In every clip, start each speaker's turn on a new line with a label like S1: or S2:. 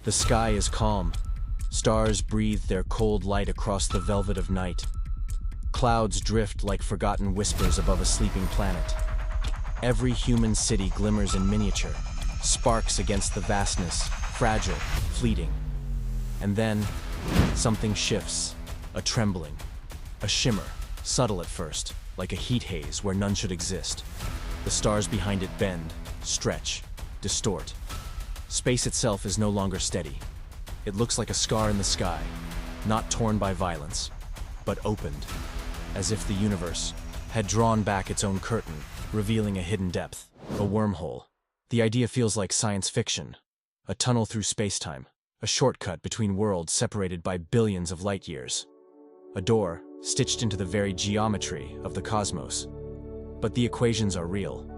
S1: The sky is calm. Stars breathe their cold light across the velvet of night. Clouds drift like forgotten whispers above a sleeping planet. Every human city glimmers in miniature, sparks against the vastness, fragile, fleeting. And then, something shifts, a trembling, a shimmer, subtle at first, like a heat haze where none should exist. The stars behind it bend, stretch, distort. Space itself is no longer steady. It looks like a scar in the sky, not torn by violence, but opened, as if the universe had drawn back its own curtain, revealing a hidden depth, a wormhole. The idea feels like science fiction, a tunnel through space-time, a shortcut between worlds separated by billions of light years. A door stitched into the very geometry of the cosmos. But the equations are real.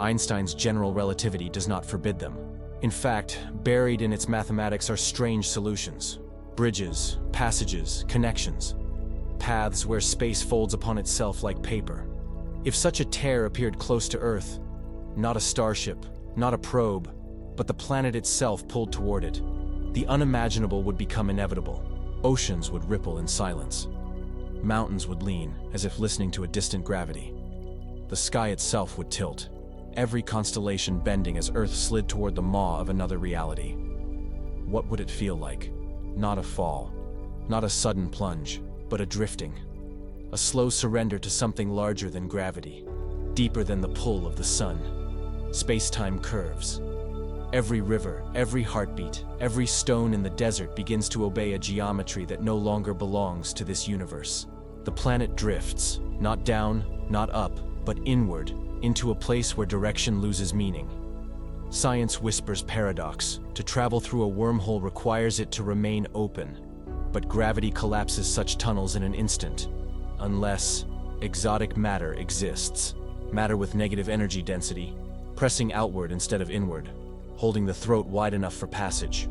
S1: Einstein's general relativity does not forbid them. In fact, buried in its mathematics are strange solutions. Bridges, passages, connections. Paths where space folds upon itself like paper. If such a tear appeared close to Earth, not a starship, not a probe, but the planet itself pulled toward it, the unimaginable would become inevitable. Oceans would ripple in silence. Mountains would lean, as if listening to a distant gravity. The sky itself would tilt, every constellation bending as Earth slid toward the maw of another reality. What would it feel like? Not a fall, not a sudden plunge, but a drifting. A slow surrender to something larger than gravity, deeper than the pull of the sun. Space-time curves. Every river, every heartbeat, every stone in the desert begins to obey a geometry that no longer belongs to this universe. The planet drifts, not down, not up, but inward, into a place where direction loses meaning. Science whispers paradox. To travel through a wormhole requires it to remain open, but gravity collapses such tunnels in an instant, unless exotic matter exists. Matter with negative energy density, pressing outward instead of inward, holding the throat wide enough for passage.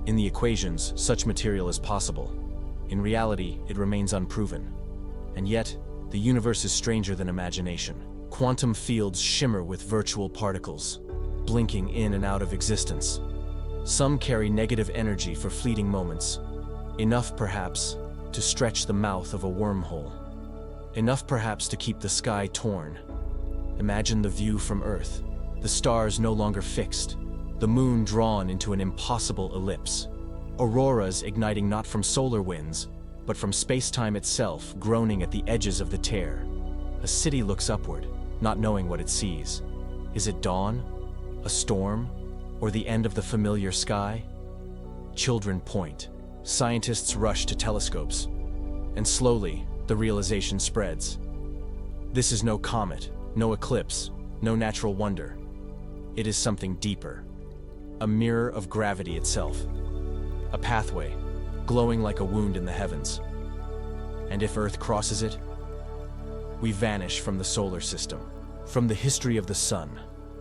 S1: In the equations, such material is possible. In reality, it remains unproven. And yet, the universe is stranger than imagination. Quantum fields shimmer with virtual particles, blinking in and out of existence. Some carry negative energy for fleeting moments, enough perhaps to stretch the mouth of a wormhole. Enough perhaps to keep the sky torn. Imagine the view from Earth, the stars no longer fixed, the moon drawn into an impossible ellipse. Auroras igniting not from solar winds, but from space-time itself groaning at the edges of the tear. A city looks upward, not knowing what it sees. Is it dawn? A storm? Or the end of the familiar sky? Children point. Scientists rush to telescopes. And slowly, the realization spreads. This is no comet, no eclipse, no natural wonder. It is something deeper. A mirror of gravity itself. A pathway, glowing like a wound in the heavens. And if Earth crosses it, we vanish from the solar system, from the history of the sun,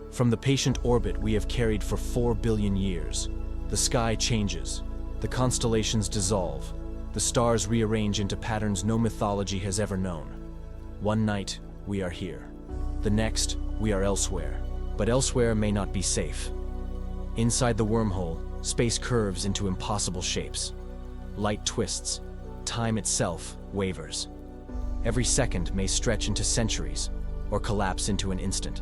S1: from the patient orbit we have carried for 4 billion years. The sky changes, the constellations dissolve, the stars rearrange into patterns no mythology has ever known. One night, we are here. The next, we are elsewhere. But elsewhere may not be safe. Inside the wormhole, space curves into impossible shapes. Light twists. Time itself wavers. Every second may stretch into centuries, or collapse into an instant.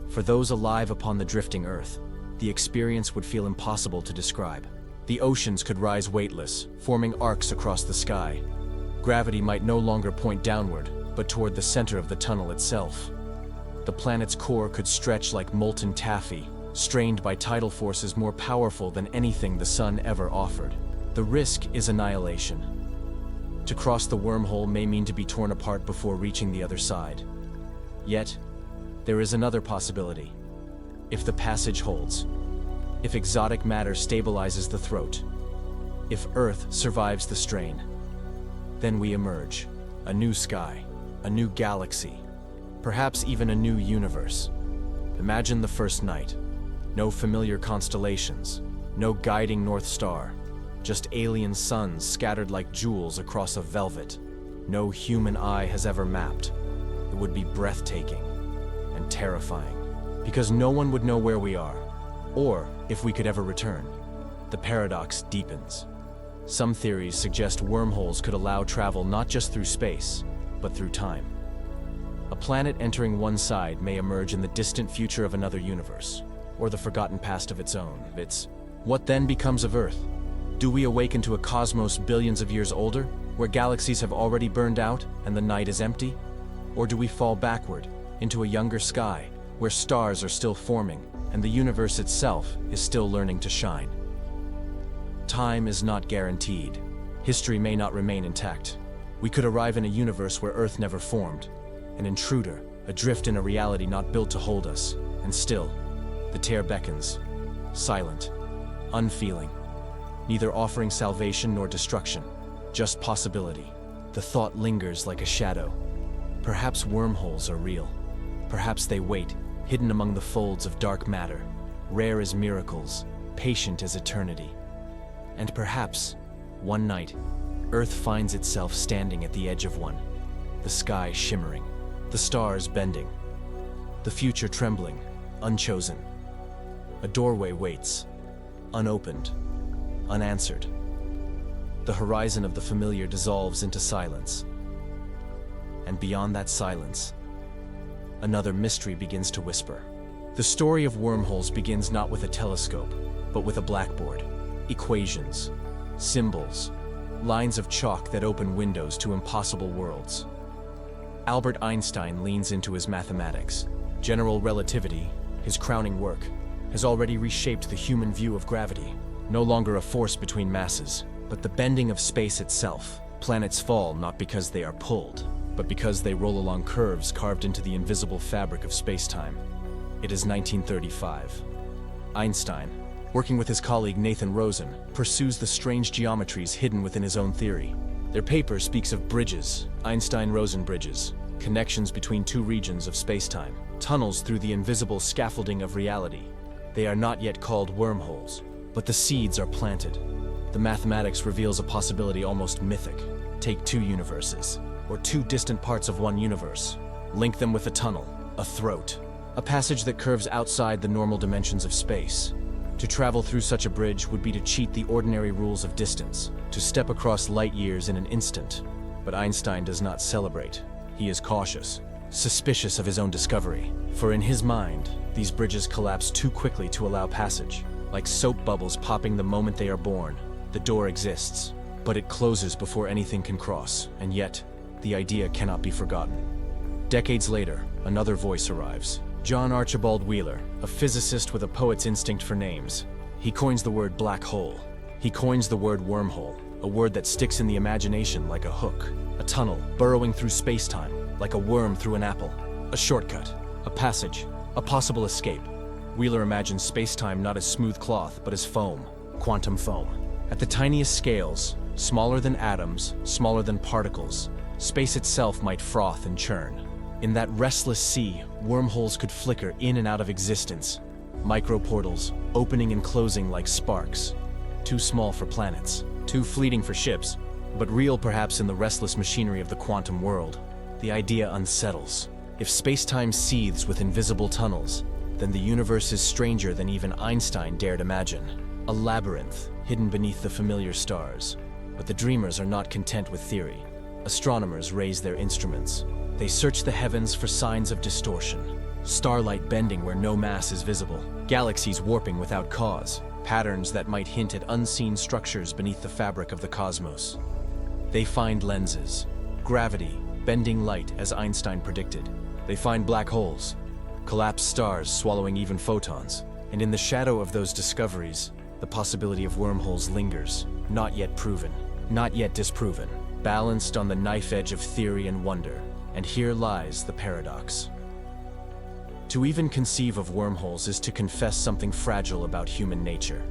S1: For those alive upon the drifting Earth, the experience would feel impossible to describe. The oceans could rise weightless, forming arcs across the sky. Gravity might no longer point downward, but toward the center of the tunnel itself. The planet's core could stretch like molten taffy, strained by tidal forces more powerful than anything the sun ever offered. The risk is annihilation. To cross the wormhole may mean to be torn apart before reaching the other side. Yet, there is another possibility. If the passage holds, if exotic matter stabilizes the throat, if Earth survives the strain, then we emerge. A new sky, a new galaxy, perhaps even a new universe. Imagine the first night. No familiar constellations, no guiding North Star, just alien suns scattered like jewels across a velvet. No human eye has ever mapped. It would be breathtaking and terrifying, because no one would know where we are, or if we could ever return. the paradox deepens. Some theories suggest wormholes could allow travel not just through space, but through time. A planet entering one side may emerge in the distant future of another universe, or the forgotten past of its own. What then becomes of Earth? Do we awaken to a cosmos billions of years older, where galaxies have already burned out and the night is empty? Or do we fall backward, into a younger sky, where stars are still forming and the universe itself is still learning to shine? Time is not guaranteed. History may not remain intact. We could arrive in a universe where Earth never formed, an intruder, adrift in a reality not built to hold us, and still, the tear beckons, silent, unfeeling, neither offering salvation nor destruction, just possibility. The thought lingers like a shadow. Perhaps wormholes are real. Perhaps they wait, hidden among the folds of dark matter, rare as miracles, patient as eternity. And perhaps, one night, Earth finds itself standing at the edge of one, the sky shimmering, the stars bending, the future trembling, unchosen. A doorway waits, unopened, unanswered. The horizon of the familiar dissolves into silence. And beyond that silence, another mystery begins to whisper. The story of wormholes begins not with a telescope, but with a blackboard. Equations, symbols, lines of chalk that open windows to impossible worlds. Albert Einstein leans into his mathematics. General relativity, his crowning work, has already reshaped the human view of gravity. No longer a force between masses, but the bending of space itself. Planets fall not because they are pulled, but because they roll along curves carved into the invisible fabric of space-time. It is 1935. Einstein, working with his colleague Nathan Rosen, pursues the strange geometries hidden within his own theory. Their paper speaks of bridges, Einstein-Rosen bridges, connections between two regions of space-time, tunnels through the invisible scaffolding of reality. They are not yet called wormholes, but the seeds are planted. The mathematics reveals a possibility almost mythic. Take two universes, or two distant parts of one universe. Link them with a tunnel, a throat, a passage that curves outside the normal dimensions of space. To travel through such a bridge would be to cheat the ordinary rules of distance, to step across light years in an instant. But Einstein does not celebrate. He is cautious, suspicious of his own discovery. For in his mind, these bridges collapse too quickly to allow passage. Like soap bubbles popping the moment they are born, the door exists, but it closes before anything can cross, and yet, the idea cannot be forgotten. Decades later, another voice arrives. John Archibald Wheeler, a physicist with a poet's instinct for names. He coins the word black hole. He coins the word wormhole, a word that sticks in the imagination like a hook. A tunnel, burrowing through space-time, like a worm through an apple. A shortcut, a passage, a possible escape. Wheeler imagines space-time not as smooth cloth, but as foam, quantum foam. At the tiniest scales, smaller than atoms, smaller than particles, space itself might froth and churn. In that restless sea, wormholes could flicker in and out of existence. Microportals, opening and closing like sparks. Too small for planets, too fleeting for ships, but real perhaps in the restless machinery of the quantum world. The idea unsettles. If space-time seethes with invisible tunnels, then the universe is stranger than even Einstein dared imagine. A labyrinth, hidden beneath the familiar stars. But the dreamers are not content with theory. Astronomers raise their instruments. They search the heavens for signs of distortion. Starlight bending where no mass is visible. Galaxies warping without cause. Patterns that might hint at unseen structures beneath the fabric of the cosmos. They find lenses. Gravity, bending light as Einstein predicted. They find black holes. Collapsed stars swallowing even photons. And in the shadow of those discoveries, the possibility of wormholes lingers. Not yet proven. Not yet disproven. Balanced on the knife edge of theory and wonder. And here lies the paradox. To even conceive of wormholes is to confess something fragile about human nature.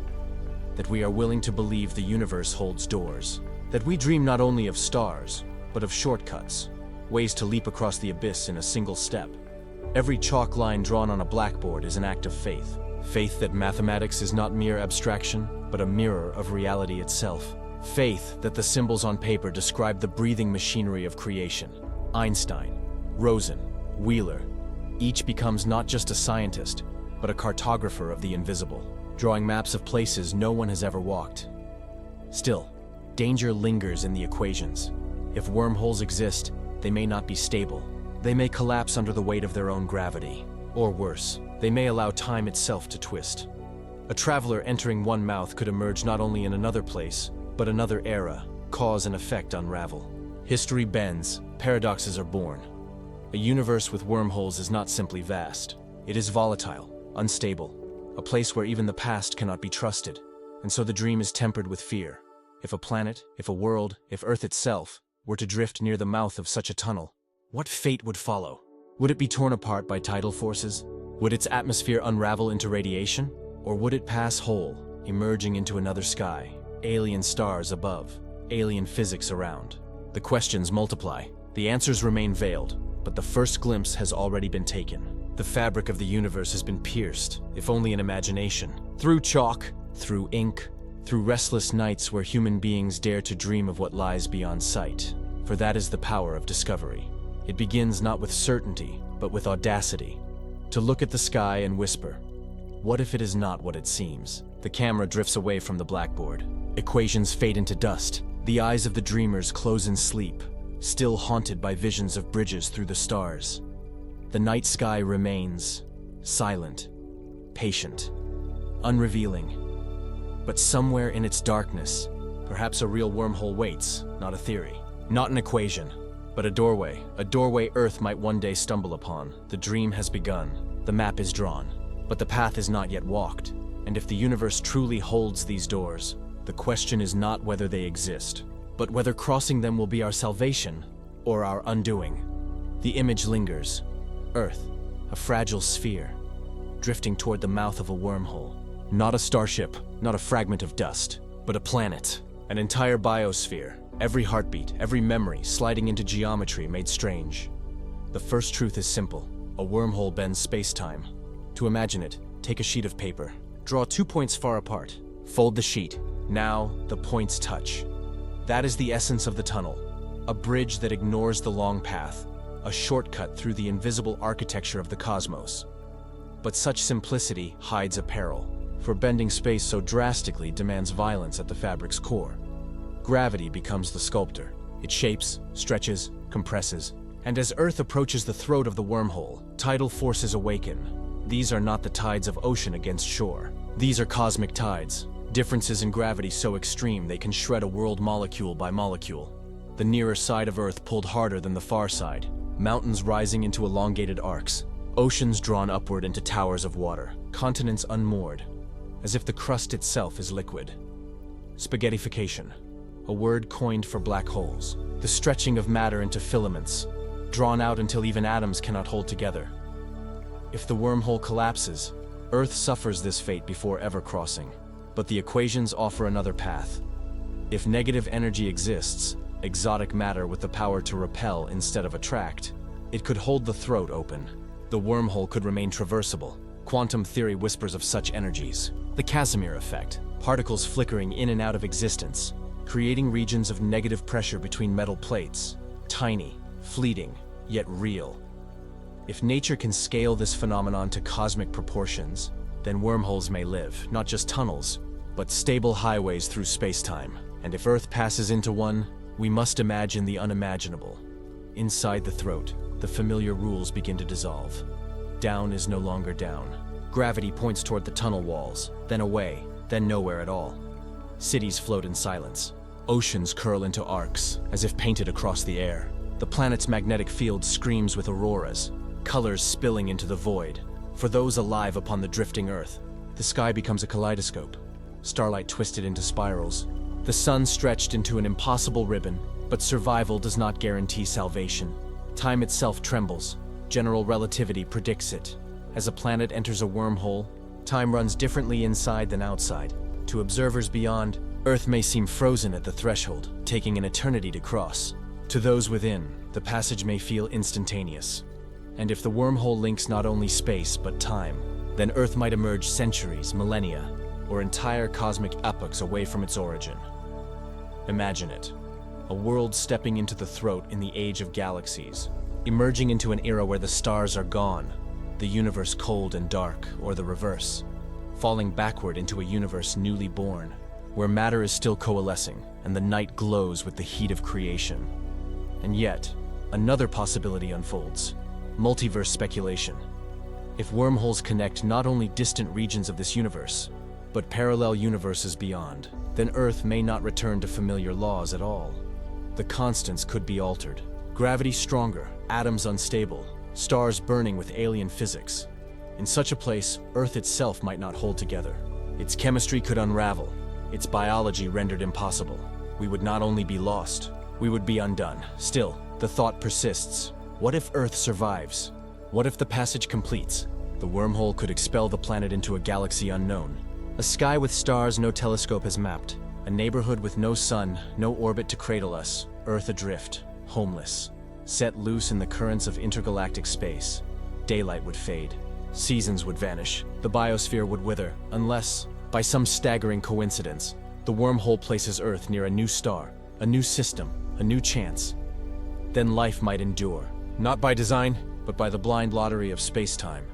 S1: That we are willing to believe the universe holds doors. That we dream not only of stars, but of shortcuts. Ways to leap across the abyss in a single step. Every chalk line drawn on a blackboard is an act of faith. Faith that mathematics is not mere abstraction, but a mirror of reality itself. Faith that the symbols on paper describe the breathing machinery of creation. Einstein, Rosen, Wheeler, each becomes not just a scientist, but a cartographer of the invisible, drawing maps of places no one has ever walked. Still, danger lingers in the equations. If wormholes exist, they may not be stable. They may collapse under the weight of their own gravity. Or worse, they may allow time itself to twist. A traveler entering one mouth could emerge not only in another place, but another era, cause and effect unravel. History bends, paradoxes are born. A universe with wormholes is not simply vast. It is volatile, unstable, a place where even the past cannot be trusted. And so the dream is tempered with fear. If a planet, if a world, if Earth itself were to drift near the mouth of such a tunnel, what fate would follow? Would it be torn apart by tidal forces? Would its atmosphere unravel into radiation? Or would it pass whole, emerging into another sky, alien stars above, alien physics around? The questions multiply. The answers remain veiled, but the first glimpse has already been taken. The fabric of the universe has been pierced, if only in imagination, through chalk, through ink, through restless nights where human beings dare to dream of what lies beyond sight. For that is the power of discovery. It begins not with certainty, but with audacity. To look at the sky and whisper, what if it is not what it seems? The camera drifts away from the blackboard. Equations fade into dust. The eyes of the dreamers close in sleep, still haunted by visions of bridges through the stars. The night sky remains silent, patient, unrevealing. But somewhere in its darkness, perhaps a real wormhole waits, not a theory, not an equation, but a doorway Earth might one day stumble upon. The dream has begun, the map is drawn, but the path is not yet walked. And if the universe truly holds these doors, the question is not whether they exist, but whether crossing them will be our salvation or our undoing. The image lingers. Earth, a fragile sphere, drifting toward the mouth of a wormhole. Not a starship, not a fragment of dust, but a planet, an entire biosphere, every heartbeat, every memory sliding into geometry made strange. The first truth is simple. A wormhole bends space-time. To imagine it, take a sheet of paper. Draw 2 points far apart. Fold the sheet. Now, the points touch. That is the essence of the tunnel. A bridge that ignores the long path. A shortcut through the invisible architecture of the cosmos. But such simplicity hides a peril, for bending space so drastically demands violence at the fabric's core. Gravity becomes the sculptor. It shapes, stretches, compresses, and as Earth approaches the throat of the wormhole, tidal forces awaken. These are not the tides of ocean against shore. These are cosmic tides, differences in gravity so extreme they can shred a world molecule by molecule. The nearer side of Earth pulled harder than the far side, mountains rising into elongated arcs, oceans drawn upward into towers of water, continents unmoored, as if the crust itself is liquid. Spaghettification, a word coined for black holes, the stretching of matter into filaments, drawn out until even atoms cannot hold together. If the wormhole collapses, Earth suffers this fate before ever crossing. But the equations offer another path. If negative energy exists, exotic matter with the power to repel instead of attract, it could hold the throat open. The wormhole could remain traversable. Quantum theory whispers of such energies. The Casimir effect, particles flickering in and out of existence, creating regions of negative pressure between metal plates. Tiny, fleeting, yet real. If nature can scale this phenomenon to cosmic proportions, then wormholes may live, not just tunnels, but stable highways through space-time. And if Earth passes into one, we must imagine the unimaginable. Inside the throat, the familiar rules begin to dissolve. Down is no longer down. Gravity points toward the tunnel walls, then away, then nowhere at all. Cities float in silence. Oceans curl into arcs, as if painted across the air. The planet's magnetic field screams with auroras, colors spilling into the void. For those alive upon the drifting Earth, the sky becomes a kaleidoscope, starlight twisted into spirals, the sun stretched into an impossible ribbon, but survival does not guarantee salvation. Time itself trembles. General relativity predicts it. As a planet enters a wormhole, time runs differently inside than outside. To observers beyond, Earth may seem frozen at the threshold, taking an eternity to cross. To those within, the passage may feel instantaneous. And if the wormhole links not only space but time, then Earth might emerge centuries, millennia, or entire cosmic epochs away from its origin. Imagine it. A world stepping into the throat in the age of galaxies, emerging into an era where the stars are gone, the universe cold and dark, or the reverse. falling backward into a universe newly born, where matter is still coalescing and the night glows with the heat of creation. And yet, another possibility unfolds: multiverse speculation. If wormholes connect not only distant regions of this universe, but parallel universes beyond, then Earth may not return to familiar laws at all. The constants could be altered. Gravity stronger, atoms unstable, stars burning with alien physics. In such a place, Earth itself might not hold together. Its chemistry could unravel, its biology rendered impossible. We would not only be lost, we would be undone. Still, the thought persists. What if Earth survives? What if the passage completes? The wormhole could expel the planet into a galaxy unknown. A sky with stars no telescope has mapped. A neighborhood with no sun, no orbit to cradle us. Earth adrift, homeless. Set loose in the currents of intergalactic space. Daylight would fade. Seasons would vanish. The biosphere would wither, unless, by some staggering coincidence, the wormhole places Earth near a new star, a new system, a new chance. Then life might endure. Not by design, but by the blind lottery of space-time.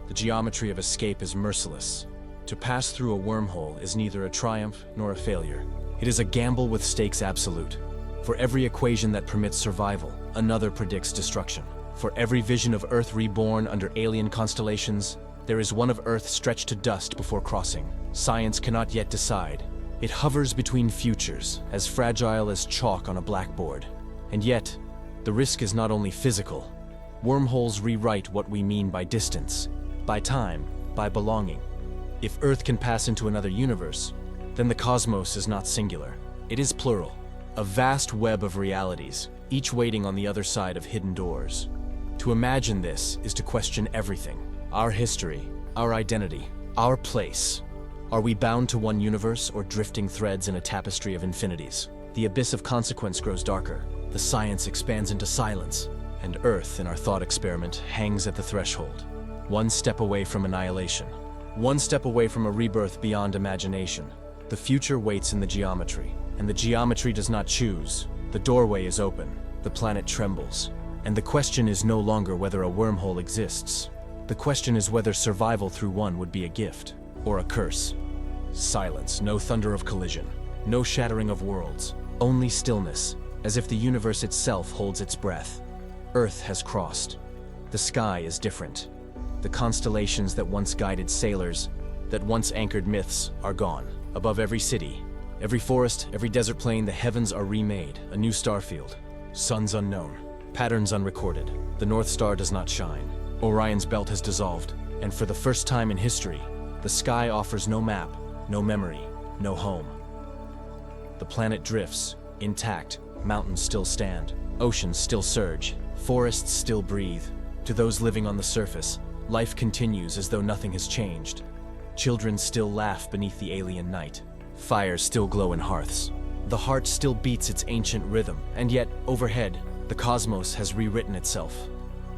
S1: The geometry of escape is merciless. To pass through a wormhole is neither a triumph nor a failure. It is a gamble with stakes absolute. For every equation that permits survival, another predicts destruction. For every vision of Earth reborn under alien constellations, there is one of Earth stretched to dust before crossing. Science cannot yet decide. It hovers between futures, as fragile as chalk on a blackboard. And yet, the risk is not only physical. Wormholes rewrite what we mean by distance, by time, by belonging. If Earth can pass into another universe, then the cosmos is not singular. It is plural, a vast web of realities, each waiting on the other side of hidden doors. To imagine this is to question everything: our history, our identity, our place. Are we bound to one universe or drifting threads in a tapestry of infinities? The abyss of consequence grows darker, the science expands into silence, and Earth, in our thought experiment, hangs at the threshold. One step away from annihilation. One step away from a rebirth beyond imagination. The future waits in the geometry, and the geometry does not choose. The doorway is open, the planet trembles, and the question is no longer whether a wormhole exists. The question is whether survival through one would be a gift or a curse. Silence, no thunder of collision, no shattering of worlds, only stillness, as if the universe itself holds its breath. Earth has crossed. The sky is different. The constellations that once guided sailors, that once anchored myths, are gone. Above every city, every forest, every desert plain, the heavens are remade, a new starfield. Suns unknown, patterns unrecorded. The North Star does not shine. Orion's belt has dissolved, and for the first time in history, the sky offers no map, no memory, no home. The planet drifts, intact, mountains still stand, oceans still surge, forests still breathe. To those living on the surface, life continues as though nothing has changed. Children still laugh beneath the alien night. Fires still glow in hearths. The heart still beats its ancient rhythm, and yet, overhead, the cosmos has rewritten itself.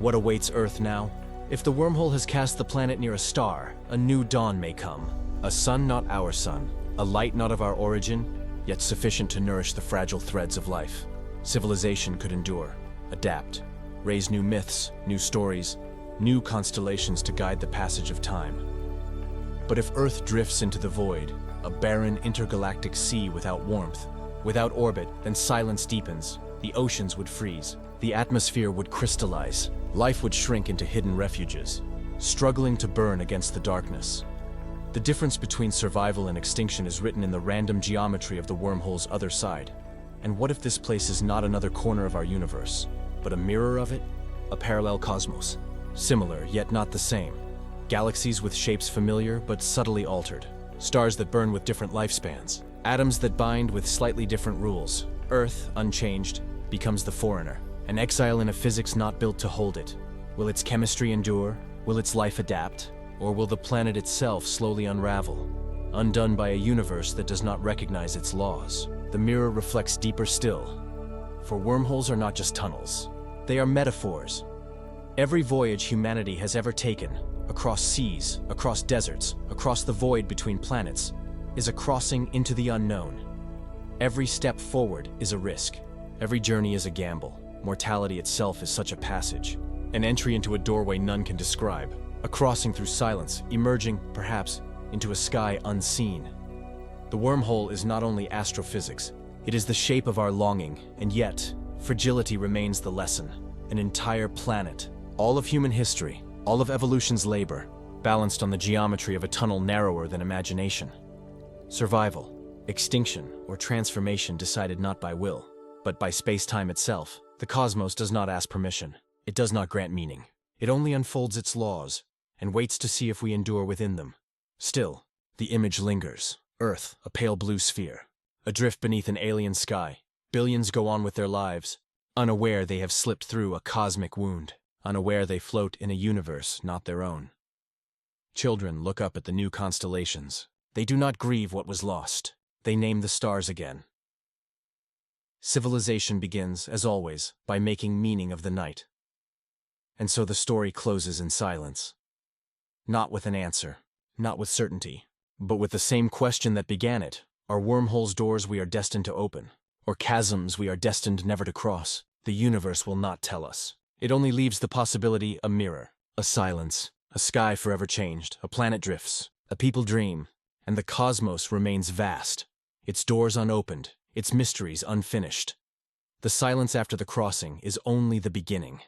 S1: What awaits Earth now? If the wormhole has cast the planet near a star, a new dawn may come. A sun not our sun, a light not of our origin, yet sufficient to nourish the fragile threads of life. Civilization could endure, adapt, raise new myths, new stories, new constellations to guide the passage of time. But if Earth drifts into the void, a barren intergalactic sea without warmth, without orbit, then silence deepens, the oceans would freeze, the atmosphere would crystallize, life would shrink into hidden refuges, struggling to burn against the darkness. The difference between survival and extinction is written in the random geometry of the wormhole's other side. And what if this place is not another corner of our universe, but a mirror of it? A parallel cosmos. Similar, yet not the same. Galaxies with shapes familiar, but subtly altered. Stars that burn with different lifespans. Atoms that bind with slightly different rules. Earth, unchanged, becomes the foreigner. An exile in a physics not built to hold it. Will its chemistry endure? Will its life adapt? Or will the planet itself slowly unravel, undone by a universe that does not recognize its laws? The mirror reflects deeper still. For wormholes are not just tunnels. They are metaphors. Every voyage humanity has ever taken, across seas, across deserts, across the void between planets, is a crossing into the unknown. Every step forward is a risk. Every journey is a gamble. Mortality itself is such a passage, an entry into a doorway none can describe, a crossing through silence, emerging, perhaps, into a sky unseen. The wormhole is not only astrophysics, it is the shape of our longing, and yet, fragility remains the lesson. An entire planet, all of human history, all of evolution's labor, balanced on the geometry of a tunnel narrower than imagination. Survival, extinction, or transformation decided not by will, but by space-time itself. The cosmos does not ask permission. It does not grant meaning. It only unfolds its laws, and waits to see if we endure within them. Still, the image lingers. Earth, a pale blue sphere. Adrift beneath an alien sky. Billions go on with their lives, unaware they have slipped through a cosmic wound, unaware they float in a universe not their own. Children look up at the new constellations. They do not grieve what was lost. They name the stars again. Civilization begins, as always, by making meaning of the night. And so the story closes in silence. Not with an answer, not with certainty, but with the same question that began it. Are wormholes doors we are destined to open, or chasms we are destined never to cross? The universe will not tell us. It only leaves the possibility a mirror, a silence, a sky forever changed, a planet drifts, a people dream, and the cosmos remains vast, its doors unopened, its mysteries unfinished. The silence after the crossing is only the beginning.